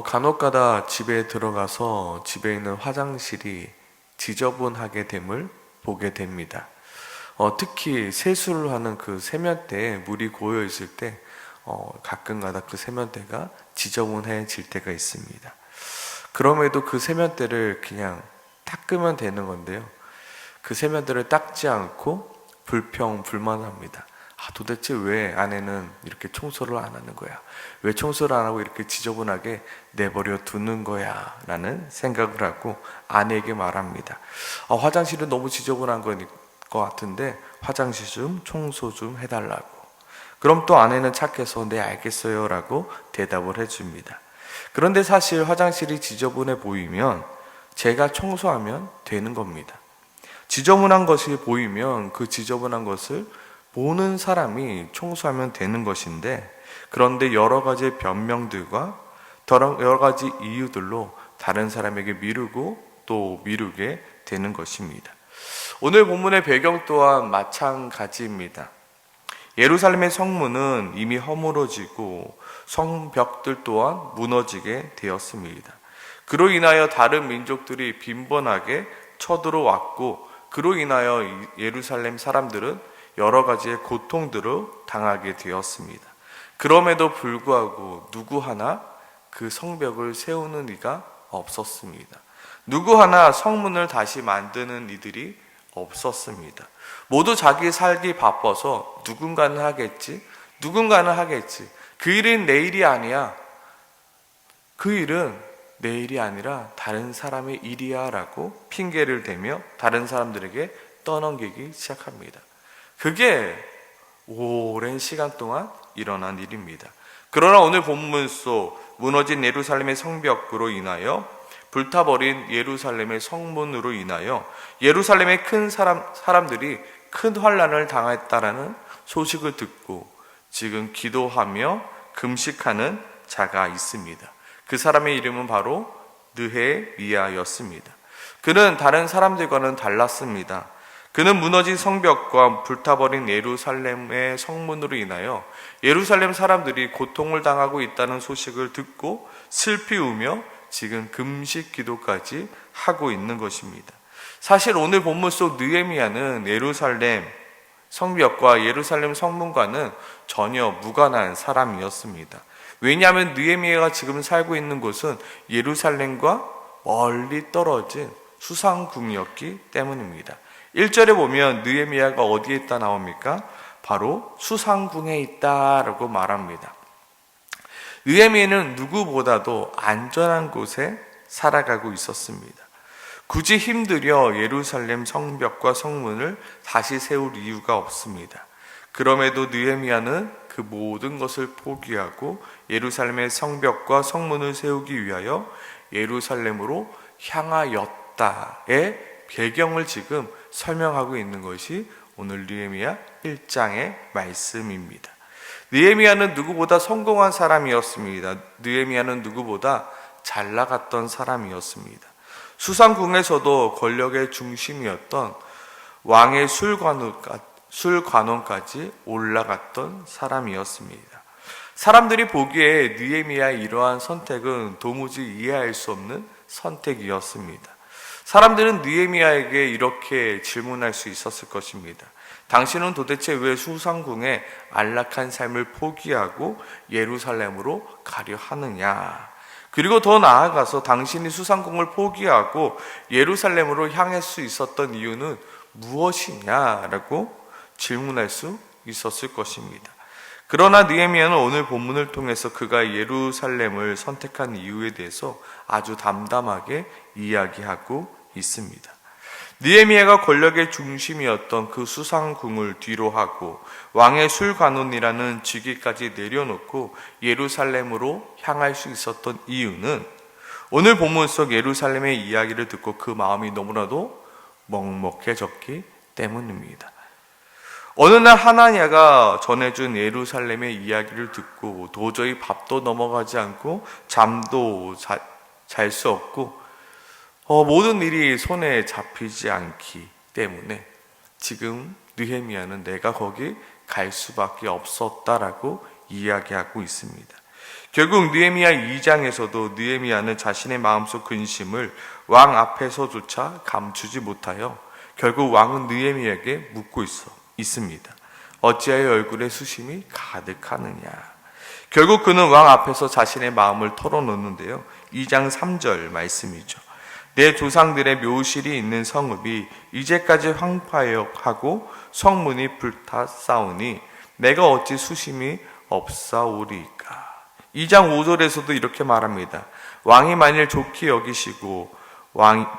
간혹가다 집에 들어가서 집에 있는 화장실이 지저분하게 됨을 보게 됩니다. 특히 세수를 하는 그 세면대에 물이 고여 있을 때 가끔가다 그 세면대가 지저분해질 때가 있습니다. 그럼에도 그 세면대를 그냥 닦으면 되는 건데요. 그 세면대를 닦지 않고 불평불만합니다. 도대체 왜 아내는 이렇게 청소를 안 하는 거야? 왜 청소를 안 하고 이렇게 지저분하게 내버려 두는 거야? 라는 생각을 하고 아내에게 말합니다. 화장실은 너무 지저분한 것 같은데 화장실 좀 청소 좀 해달라고. 그럼 또 아내는 착해서 네 알겠어요 라고 대답을 해줍니다. 그런데 사실 화장실이 지저분해 보이면 제가 청소하면 되는 겁니다. 지저분한 것이 보이면 그 지저분한 것을 보는 사람이 청소하면 되는 것인데, 그런데 여러 가지 변명들과 여러 가지 이유들로 다른 사람에게 미루고 또 미루게 되는 것입니다. 오늘 본문의 배경 또한 마찬가지입니다. 예루살렘의 성문은 이미 허물어지고 성벽들 또한 무너지게 되었습니다. 그로 인하여 다른 민족들이 빈번하게 쳐들어왔고, 그로 인하여 예루살렘 사람들은 여러 가지의 고통들을 당하게 되었습니다. 그럼에도 불구하고 누구 하나 그 성벽을 세우는 이가 없었습니다. 누구 하나 성문을 다시 만드는 이들이 없었습니다. 모두 자기 살기 바빠서 누군가는 하겠지. 그 일은 내일이 아니야. 그 일은 내일이 아니라 다른 사람의 일이야 라고 핑계를 대며 다른 사람들에게 떠넘기기 시작합니다. 그게 오랜 시간 동안 일어난 일입니다. 그러나 오늘 본문 속 무너진 예루살렘의 성벽으로 인하여, 불타버린 예루살렘의 성문으로 인하여 예루살렘의 큰 사람들이 큰 환난을 당했다라는 소식을 듣고 지금 기도하며 금식하는 자가 있습니다. 그 사람의 이름은 바로 느헤미야였습니다. 그는 다른 사람들과는 달랐습니다. 그는 무너진 성벽과 불타버린 예루살렘의 성문으로 인하여 예루살렘 사람들이 고통을 당하고 있다는 소식을 듣고 슬피 우며 지금 금식 기도까지 하고 있는 것입니다. 사실 오늘 본문 속 느헤미야는 예루살렘 성벽과 예루살렘 성문과는 전혀 무관한 사람이었습니다. 왜냐하면 느헤미야가 지금 살고 있는 곳은 예루살렘과 멀리 떨어진 수상궁이었기 때문입니다. 1절에 보면 느헤미야가 어디에 있다 나옵니까? 바로 수상궁에 있다라고 말합니다. 느헤미야는 누구보다도 안전한 곳에 살아가고 있었습니다. 굳이 힘들여 예루살렘 성벽과 성문을 다시 세울 이유가 없습니다. 그럼에도 느헤미야는 그 모든 것을 포기하고 예루살렘의 성벽과 성문을 세우기 위하여 예루살렘으로 향하였다의 배경을 지금 설명하고 있는 것이 오늘 느헤미야 1장의 말씀입니다. 느헤미야는 누구보다 성공한 사람이었습니다. 느헤미야는 누구보다 잘 나갔던 사람이었습니다. 수상궁에서도 권력의 중심이었던 왕의 술관원까지 올라갔던 사람이었습니다. 사람들이 보기에 느헤미야의 이러한 선택은 도무지 이해할 수 없는 선택이었습니다. 사람들은 느헤미야에게 이렇게 질문할 수 있었을 것입니다. 당신은 도대체 왜 수상궁의 안락한 삶을 포기하고 예루살렘으로 가려 하느냐? 그리고 더 나아가서 당신이 수상궁을 포기하고 예루살렘으로 향할 수 있었던 이유는 무엇이냐라고 질문할 수 있었을 것입니다. 그러나 느헤미야는 오늘 본문을 통해서 그가 예루살렘을 선택한 이유에 대해서 아주 담담하게 이야기하고 있습니다. 느헤미야가 권력의 중심이었던 그 수상궁을 뒤로 하고 왕의 술관원이라는 직위까지 내려놓고 예루살렘으로 향할 수 있었던 이유는 오늘 본문 속 예루살렘의 이야기를 듣고 그 마음이 너무나도 먹먹해졌기 때문입니다. 어느 날 하나냐가 전해준 예루살렘의 이야기를 듣고 도저히 밥도 넘어가지 않고 잠도 잘 수 없고 모든 일이 손에 잡히지 않기 때문에 지금 느헤미야는 내가 거기 갈 수밖에 없었다라고 이야기하고 있습니다. 결국 느헤미야 2장에서도 느헤미야는 자신의 마음속 근심을 왕 앞에서조차 감추지 못하여 결국 왕은 느헤미야에게 묻고 있습니다. 어찌하여 얼굴에 수심이 가득하느냐. 결국 그는 왕 앞에서 자신의 마음을 털어놓는데요. 2장 3절 말씀이죠. 내 조상들의 묘실이 있는 성읍이 이제까지 황폐하고 성문이 불탔사오니 내가 어찌 수심이 없사오리까. 2장 5절에서도 이렇게 말합니다. 왕이 만일 좋게 여기시고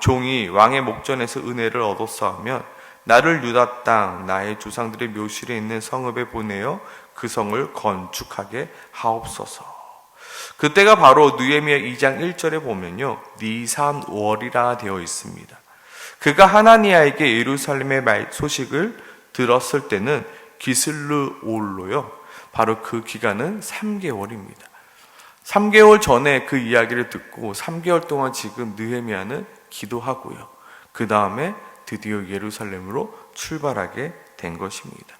종이 왕의 목전에서 은혜를 얻었사오면 나를 유다 땅 나의 조상들의 묘실에 있는 성읍에 보내어 그 성을 건축하게 하옵소서. 그때가 바로 느헤미야 2장 1절에 보면요, 니산월이라 되어 있습니다. 그가 하나니아에게 예루살렘의 소식을 들었을 때는 기슬르올로요, 바로 그 기간은 3개월입니다. 3개월 전에 그 이야기를 듣고 3개월 동안 지금 느헤미야는 기도하고요, 그 다음에 드디어 예루살렘으로 출발하게 된 것입니다.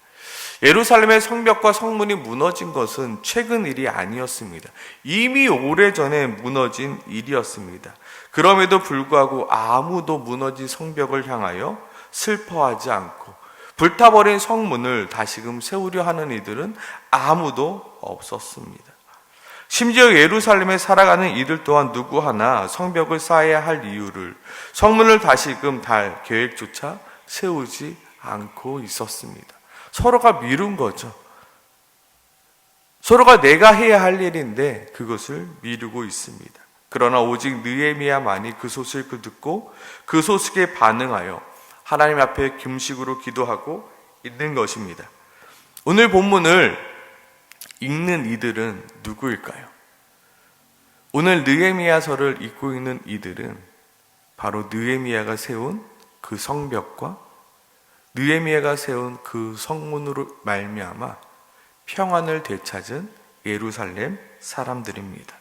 예루살렘의 성벽과 성문이 무너진 것은 최근 일이 아니었습니다. 이미 오래전에 무너진 일이었습니다. 그럼에도 불구하고 아무도 무너진 성벽을 향하여 슬퍼하지 않고 불타버린 성문을 다시금 세우려 하는 이들은 아무도 없었습니다. 심지어 예루살렘에 살아가는 이들 또한 누구 하나 성벽을 쌓아야 할 이유를, 성문을 다시금 달 계획조차 세우지 않고 있었습니다. 서로가 미룬 거죠. 서로가 내가 해야 할 일인데 그것을 미루고 있습니다. 그러나 오직 느헤미야만이 그 소식을 듣고 그 소식에 반응하여 하나님 앞에 금식으로 기도하고 있는 것입니다. 오늘 본문을 읽는 이들은 누구일까요? 오늘 느헤미야서를 읽고 있는 이들은 바로 느헤미야가 세운 그 성벽과 느헤미야가 세운 그 성문으로 말미암아 평안을 되찾은 예루살렘 사람들입니다.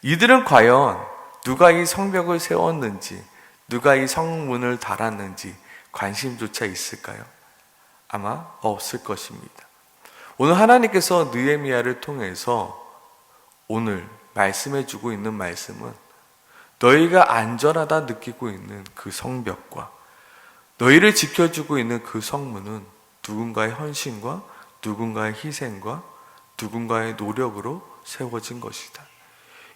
이들은 과연 누가 이 성벽을 세웠는지, 누가 이 성문을 달았는지 관심조차 있을까요? 아마 없을 것입니다. 오늘 하나님께서 느헤미야를 통해서 오늘 말씀해 주고 있는 말씀은 너희가 안전하다 느끼고 있는 그 성벽과 너희를 지켜주고 있는 그 성문은 누군가의 헌신과 누군가의 희생과 누군가의 노력으로 세워진 것이다.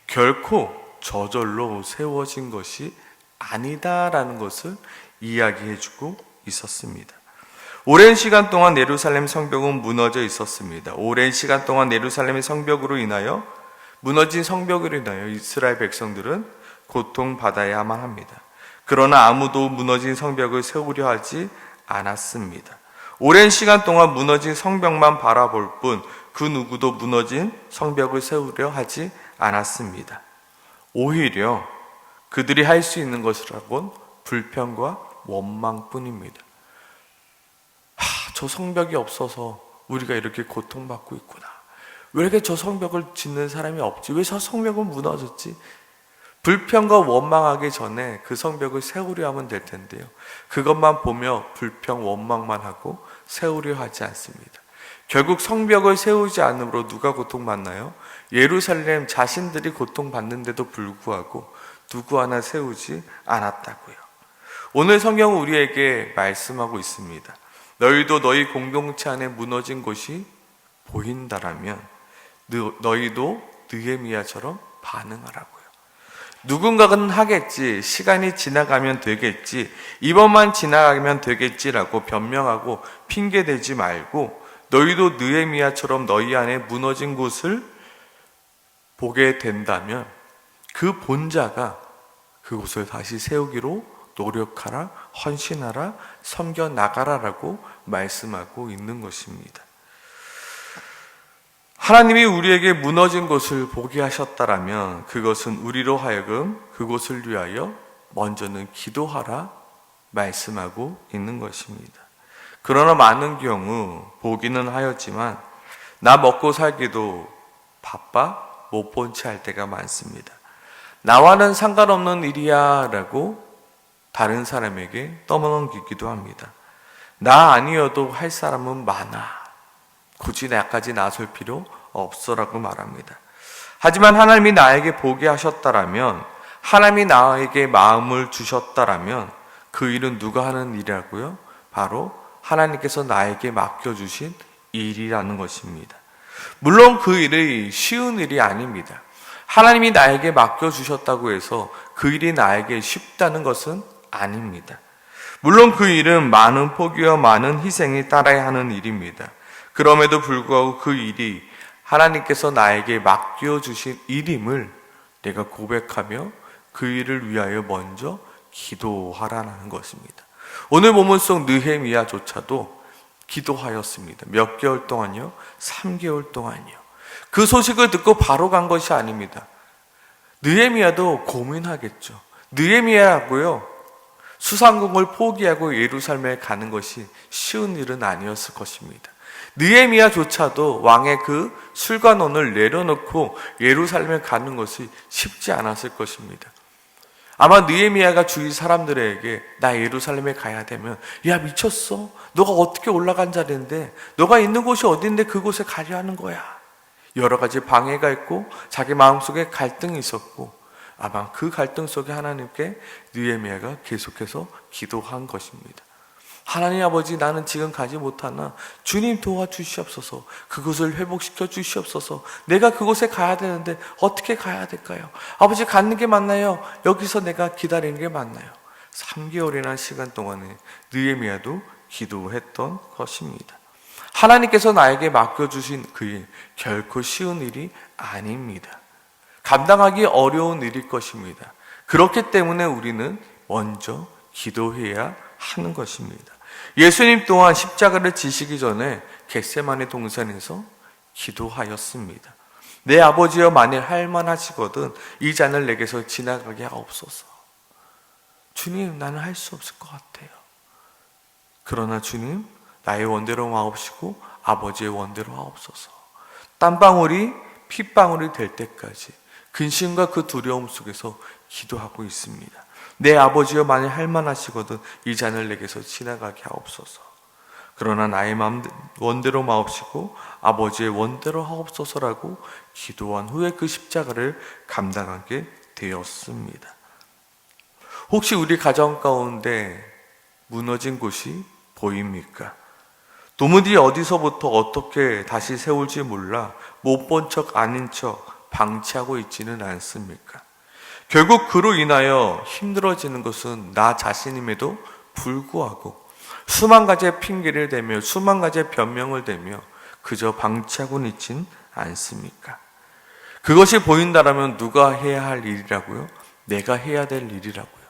결코 저절로 세워진 것이 아니다라는 것을 이야기해 주고 있었습니다. 오랜 시간 동안 예루살렘 성벽은 무너져 있었습니다. 오랜 시간 동안 예루살렘의 성벽으로 인하여, 무너진 성벽으로 인하여 이스라엘 백성들은 고통받아야만 합니다. 그러나 아무도 무너진 성벽을 세우려 하지 않았습니다. 오랜 시간 동안 무너진 성벽만 바라볼 뿐 그 누구도 무너진 성벽을 세우려 하지 않았습니다. 오히려 그들이 할 수 있는 것이라곤 불평과 원망뿐입니다. 저 성벽이 없어서 우리가 이렇게 고통받고 있구나. 왜 이렇게 저 성벽을 짓는 사람이 없지? 왜 저 성벽은 무너졌지? 불평과 원망하기 전에 그 성벽을 세우려 하면 될 텐데요. 그것만 보며 불평, 원망만 하고 세우려 하지 않습니다. 결국 성벽을 세우지 않으므로 누가 고통받나요? 예루살렘 자신들이 고통받는데도 불구하고 누구 하나 세우지 않았다고요. 오늘 성경은 우리에게 말씀하고 있습니다. 너희도 너희 공동체 안에 무너진 곳이 보인다라면 너희도 느헤미야처럼 반응하라고요. 누군가는 하겠지, 시간이 지나가면 되겠지, 이번만 지나가면 되겠지라고 변명하고 핑계대지 말고 너희도 느헤미야처럼 너희 안에 무너진 곳을 보게 된다면 그 본자가 그곳을 다시 세우기로 노력하라, 헌신하라, 섬겨나가라라고 말씀하고 있는 것입니다. 하나님이 우리에게 무너진 곳을 보게 하셨다라면 그것은 우리로 하여금 그곳을 위하여 먼저는 기도하라 말씀하고 있는 것입니다. 그러나 많은 경우 보기는 하였지만 나 먹고 살기도 바빠 못 본 채 할 때가 많습니다. 나와는 상관없는 일이야 라고 다른 사람에게 떠넘기기도 합니다. 나 아니어도 할 사람은 많아. 굳이 나까지 나설 필요 없어라고 말합니다. 하지만 하나님이 나에게 보게 하셨다라면, 하나님이 나에게 마음을 주셨다라면 그 일은 누가 하는 일이라고요? 바로 하나님께서 나에게 맡겨주신 일이라는 것입니다. 물론 그 일이 쉬운 일이 아닙니다. 하나님이 나에게 맡겨주셨다고 해서 그 일이 나에게 쉽다는 것은 아닙니다. 물론 그 일은 많은 포기와 많은 희생이 따라야 하는 일입니다. 그럼에도 불구하고 그 일이 하나님께서 나에게 맡겨주신 일임을 내가 고백하며 그 일을 위하여 먼저 기도하라는 것입니다. 오늘 본문 속 느헤미야조차도 기도하였습니다. 몇 개월 동안요? 3개월 동안요. 그 소식을 듣고 바로 간 것이 아닙니다. 느헤미야도 고민하겠죠. 느헤미야라고요, 수상궁을 포기하고 예루살렘에 가는 것이 쉬운 일은 아니었을 것입니다. 느헤미야조차도 왕의 그 술관원을 내려놓고 예루살렘에 가는 것이 쉽지 않았을 것입니다. 아마 느헤미야가 주위 사람들에게 나 예루살렘에 가야 되면, 야 미쳤어? 너가 어떻게 올라간 자리인데, 너가 있는 곳이 어딘데 그곳에 가려 하는 거야. 여러 가지 방해가 있고 자기 마음속에 갈등이 있었고, 아마 그 갈등 속에 하나님께 느헤미야가 계속해서 기도한 것입니다. 하나님 아버지, 나는 지금 가지 못하나 주님 도와주시옵소서. 그곳을 회복시켜 주시옵소서. 내가 그곳에 가야 되는데 어떻게 가야 될까요? 아버지, 가는 게 맞나요? 여기서 내가 기다리는 게 맞나요? 3개월이나 시간 동안에 느헤미야도 기도했던 것입니다. 하나님께서 나에게 맡겨주신 그 일, 결코 쉬운 일이 아닙니다. 감당하기 어려운 일일 것입니다. 그렇기 때문에 우리는 먼저 기도해야 하는 것입니다. 예수님 또한 십자가를 지시기 전에 겟세마네 동산에서 기도하였습니다. 내 아버지여, 만일 할 만하시거든 이 잔을 내게서 지나가게 하옵소서. 주님, 나는 할 수 없을 것 같아요. 그러나 주님, 나의 원대로 하옵시고 아버지의 원대로 하옵소서. 땀방울이 핏방울이 될 때까지 근심과 그 두려움 속에서 기도하고 있습니다. 내 아버지여, 만일 할 만하시거든 이 잔을 내게서 지나가게 하옵소서. 그러나 나의 마음 원대로 마옵시고 아버지의 원대로 하옵소서라고 기도한 후에 그 십자가를 감당하게 되었습니다. 혹시 우리 가정 가운데 무너진 곳이 보입니까? 도무지 어디서부터 어떻게 다시 세울지 몰라 못 본 척 아닌 척 방치하고 있지는 않습니까? 결국 그로 인하여 힘들어지는 것은 나 자신임에도 불구하고 수만 가지의 핑계를 대며 수만 가지의 변명을 대며 그저 방치하고는 있진 않습니까? 그것이 보인다라면 누가 해야 할 일이라고요? 내가 해야 될 일이라고요.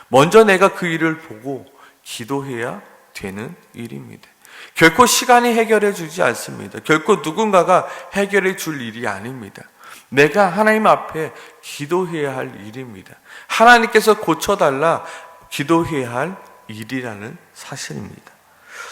먼저 내가 그 일을 보고 기도해야 되는 일입니다. 결코 시간이 해결해 주지 않습니다. 결코 누군가가 해결해 줄 일이 아닙니다. 내가 하나님 앞에 기도해야 할 일입니다. 하나님께서 고쳐달라 기도해야 할 일이라는 사실입니다.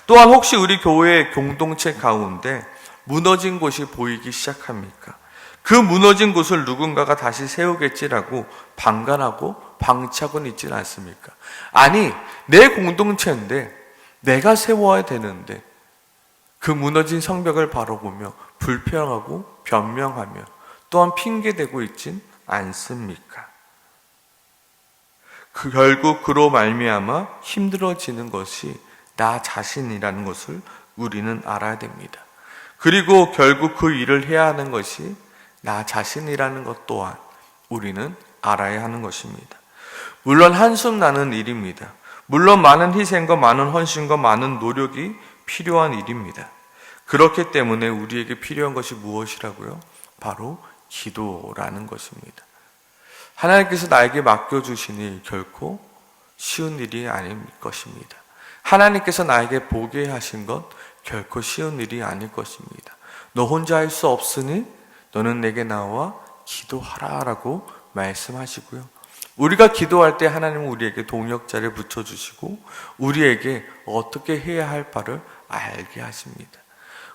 또한 혹시 우리 교회의 공동체 가운데 무너진 곳이 보이기 시작합니까? 그 무너진 곳을 누군가가 다시 세우겠지라고 방관하고 방치하고는 있지는 않습니까? 아니, 내 공동체인데 내가 세워야 되는데 그 무너진 성벽을 바라보며 불평하고 변명하며 또한 핑계대고 있진 않습니까? 결국 그로 말미암아 힘들어지는 것이 나 자신이라는 것을 우리는 알아야 됩니다. 그리고 결국 그 일을 해야 하는 것이 나 자신이라는 것 또한 우리는 알아야 하는 것입니다. 물론 한숨 나는 일입니다. 물론 많은 희생과 많은 헌신과 많은 노력이 필요한 일입니다. 그렇기 때문에 우리에게 필요한 것이 무엇이라고요? 바로 기도라는 것입니다. 하나님께서 나에게 맡겨주신 일 결코 쉬운 일이 아닐 것입니다. 하나님께서 나에게 보게 하신 것 결코 쉬운 일이 아닐 것입니다. 너 혼자 할 수 없으니 너는 내게 나와 기도하라 라고 말씀하시고요. 우리가 기도할 때 하나님은 우리에게 동역자를 붙여주시고 우리에게 어떻게 해야 할 바를 알게 하십니다.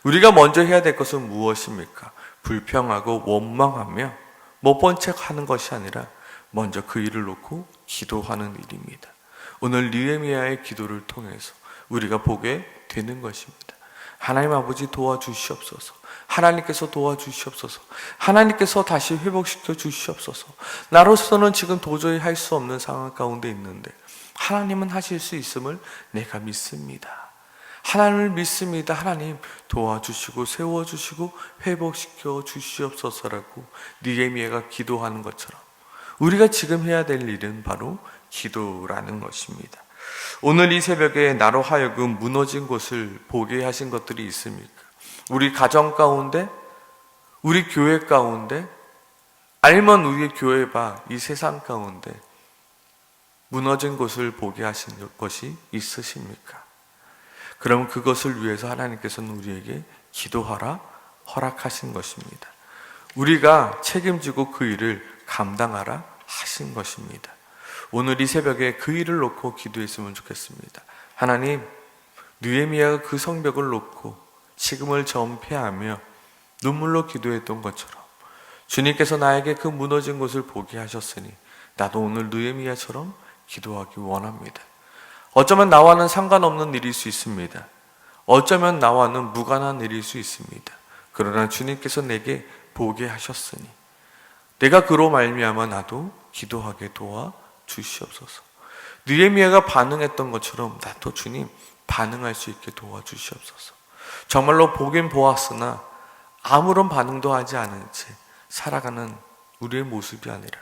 우리가 먼저 해야 될 것은 무엇입니까? 불평하고 원망하며 못 본 척 하는 것이 아니라 먼저 그 일을 놓고 기도하는 일입니다. 오늘 느헤미야의 기도를 통해서 우리가 보게 되는 것입니다. 하나님 아버지 도와주시옵소서. 하나님께서 도와주시옵소서. 하나님께서 다시 회복시켜 주시옵소서. 나로서는 지금 도저히 할 수 없는 상황 가운데 있는데 하나님은 하실 수 있음을 내가 믿습니다. 하나님을 믿습니다. 하나님 도와주시고 세워주시고 회복시켜 주시옵소서라고 느헤미야가 기도하는 것처럼 우리가 지금 해야 될 일은 바로 기도라는 것입니다. 오늘 이 새벽에 나로 하여금 무너진 곳을 보게 하신 것들이 있습니까? 우리 가정 가운데, 우리 교회 가운데, 아니면 우리의 교회가 이 세상 가운데 무너진 곳을 보게 하신 것이 있으십니까? 그럼 그것을 위해서 하나님께서는 우리에게 기도하라 허락하신 것입니다. 우리가 책임지고 그 일을 감당하라 하신 것입니다. 오늘 이 새벽에 그 일을 놓고 기도했으면 좋겠습니다. 하나님, 느헤미야가 그 성벽을 놓고 식음을 전폐하며 눈물로 기도했던 것처럼 주님께서 나에게 그 무너진 곳을 보게 하셨으니 나도 오늘 느헤미야처럼 기도하기 원합니다. 어쩌면 나와는 상관없는 일일 수 있습니다. 어쩌면 나와는 무관한 일일 수 있습니다. 그러나 주님께서 내게 보게 하셨으니 내가 그로 말미암아 나도 기도하게 도와 주시옵소서. 느헤미야가 반응했던 것처럼 나도 주님 반응할 수 있게 도와주시옵소서. 정말로 보긴 보았으나 아무런 반응도 하지 않은 채 살아가는 우리의 모습이 아니라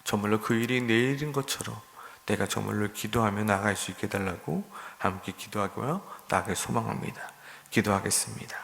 정말로 그 일이 내 일인 것처럼 내가 정말로 기도하며 나아갈 수 있게 해달라고 함께 기도하고요 나아갈 소망합니다. 기도하겠습니다.